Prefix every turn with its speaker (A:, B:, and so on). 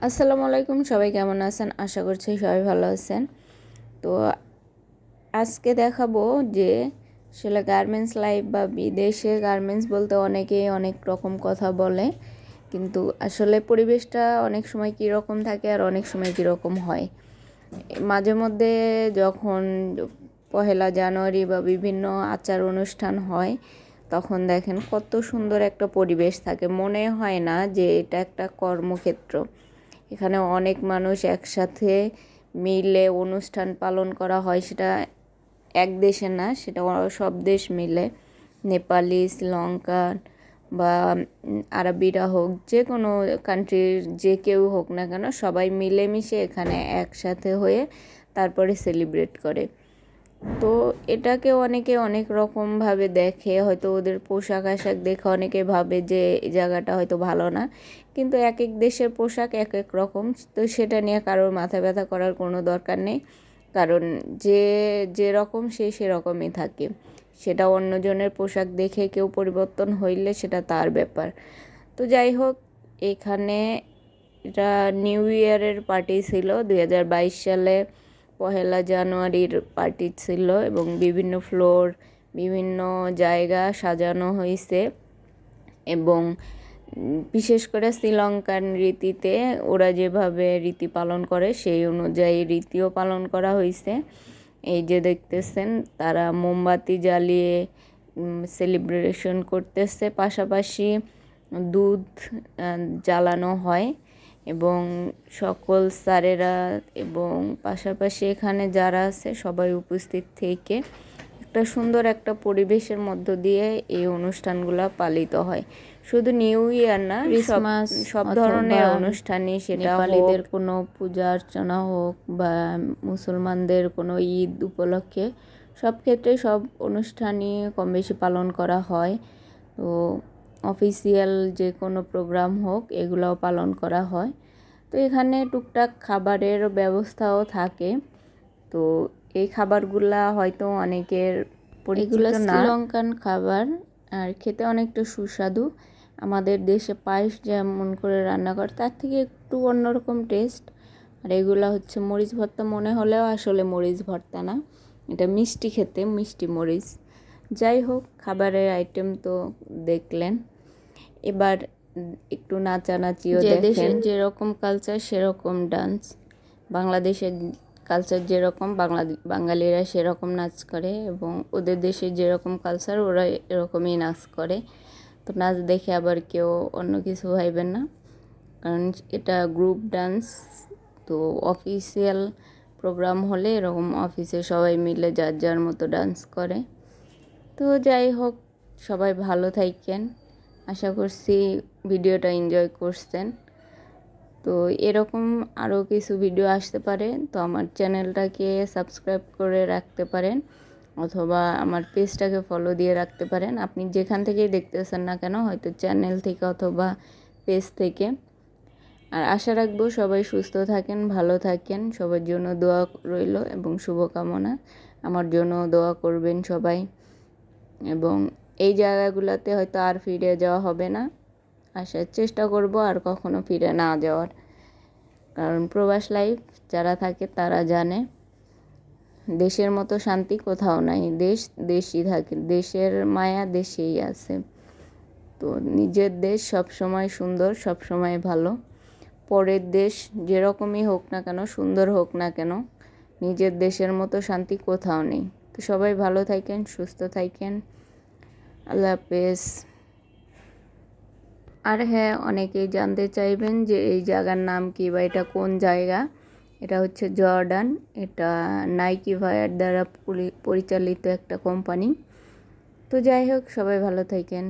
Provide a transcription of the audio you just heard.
A: আসসালামু আলাইকুম, সবাই কেমন আছেন? আশা করছি সবাই ভালো আছেন। তো আজকে দেখাবো যে আসলে গার্মেন্টস লাইফ বা বিদেশে গার্মেন্টস বলতে অনেকেই অনেক রকম কথা বলে, কিন্তু আসলে পরিবেশটা অনেক সময় কীরকম থাকে আর অনেক সময় কীরকম হয়। মাঝে মধ্যে যখন পহেলা জানুয়ারি বা বিভিন্ন আচার অনুষ্ঠান হয়, তখন দেখেন কত সুন্দর একটা পরিবেশ থাকে, মনে হয় না যে এটা একটা কর্মক্ষেত্র। এখানে অনেক মানুষ একসাথে মিলে অনুষ্ঠান পালন করা হয়, সেটা এক দেশে না, সেটা সব দেশ মিলে, নেপালি, শ্রীলঙ্কান বা আরবিরা হোক, যে কোনো কান্ট্রির যে কেউ হোক না কেন, সবাই মিলেমিশে এখানে একসাথে হয়ে তারপরে সেলিব্রেট করে। তো এটাকে অনেকে অনেক রকমভাবে দেখে, হয়তো ওদের পোশাক আশাক দেখে অনেকে ভাবে যে এই জায়গাটা হয়তো ভালো না, কিন্তু এক এক দেশের পোশাক এক এক রকম। তো সেটা নিয়ে কারোর মাথা ব্যথা করার কোনো দরকার নেই, কারণ যে যেরকম সে সেরকমই থাকে। সেটা অন্যজনের পোশাক দেখে কেউ পরিবর্তন হইলে সেটা তার ব্যাপার। তো যাই হোক, এখানে এটা নিউ ইয়ারের পার্টি ছিল, 2022 সালে পহেলা জানুয়ারির পার্টি ছিল, এবং বিভিন্ন ফ্লোর, বিভিন্ন জায়গা সাজানো হয়েছে, এবং বিশেষ করে শ্রীলঙ্কান রীতিতে ওরা যেভাবে রীতি পালন করে সেই অনুযায়ী রীতিও পালন করা হয়েছে। এই যে দেখতেছেন, তারা মোমবাতি জ্বালিয়ে সেলিব্রেশন করতেছে, পাশাপাশি দুধ জ্বালানো হয়, এবং সকল স্যারেরা এবং পাশাপাশি এখানে যারা আছে সবাই উপস্থিত থেকে একটা সুন্দর একটা পরিবেশের মধ্য দিয়ে এই অনুষ্ঠানগুলো পালিত হয়। শুধু নিউ ইয়ার না, ক্রিসমাস, সব ধরনের অনুষ্ঠানই, সেটা নেপালিদের কোনো পূজা অর্চনা হোক বা মুসলমানদের কোনো ঈদ উপলক্ষে, সব ক্ষেত্রে সব অনুষ্ঠানই কম বেশি পালন করা হয়। তো অফিসিয়াল যে কোনো প্রোগ্রাম হোক, এগুলোও পালন করা হয়। তো এখানে টুকটাক খাবারের ব্যবস্থাও থাকে। তো এই খাবারগুলা হয়তো অনেকের পরিচিত না, শ্রীলঙ্কান খাবার, আর খেতে অনেকটা সুস্বাদু। আমাদের দেশে পায়েস যেমন করে রান্না করে তার থেকে একটু অন্যরকম টেস্ট। আর এগুলা হচ্ছে মরিচ ভর্তা মনে হলেও আসলে মরিচ ভর্তা না, এটা মিষ্টি খেতে, মিষ্টি মরিচ। যাই হোক, খাবারের আইটেম তো দেখলেন, এবার একটু নাচানাচিও দেখেন। দেশের যেরকম কালচার সেরকম ডান্স, বাংলাদেশের কালচার যেরকম বাঙালিরা সেরকম নাচ করে, এবং ওদের দেশে যেরকম কালচার ওরা এরকমই নাচ করে। তো নাচ দেখে আবার কেউ অন্য কিছু ভাইবেন না, কারণ এটা গ্রুপ ডান্স। তো অফিসিয়াল প্রোগ্রাম হলে এরকম অফিসে সবাই মিলে যার যার মতো ডান্স করে। তো যাই হোক, সবাই ভালো থাকেন, আশা করছি ভিডিওটা এনজয় করছেন। তো এরকম আরও কিছু ভিডিও আসতে পারে, তো আমার চ্যানেলটাকে সাবস্ক্রাইব করে রাখতে পারেন, অথবা আমার পেজটাকে ফলো দিয়ে রাখতে পারেন। আপনি যেখান থেকেই দেখতেছেন না কেন, হয়তো চ্যানেল থেকে অথবা পেজ থেকে। আর আশা রাখবো সবাই সুস্থ থাকেন, ভালো থাকেন, সবার জন্য দোয়া রইল এবং শুভকামনা। আমার জন্য দোয়া করবেন সবাই, এবং এই জায়গাগুলোতে হয়তো আর ফিরে যাওয়া হবে না, আসার চেষ্টা করব আর কখনো ফিরে না যাওয়ার, কারণ প্রবাস লাইফ যারা থাকে তারা জানে দেশের মতো শান্তি কোথাও নাই। দেশ দেশই থাকে, দেশের মায়া দেশেই আছে। তো নিজের দেশ সব সময় সুন্দর, সব সময় ভালো। পরের দেশ যেরকমই হোক না কেন, সুন্দর হোক না কেন, নিজের দেশের মতো শান্তি কোথাও নেই। তো সবাই ভালো থাকেন, সুস্থ থাকেন, আল্লাহ হাফেজ। আর হ্যাঁ, অনেকেই জানতে চাইবেন যে এই জায়গার নাম কি বা এটা কোন জায়গা। এটা হচ্ছে জর্ডান, এটা নাইকি ভাইয়ার দ্বারা পরিচালিত একটা কোম্পানি। তো যাই হোক, সবাই ভালো থাকেন।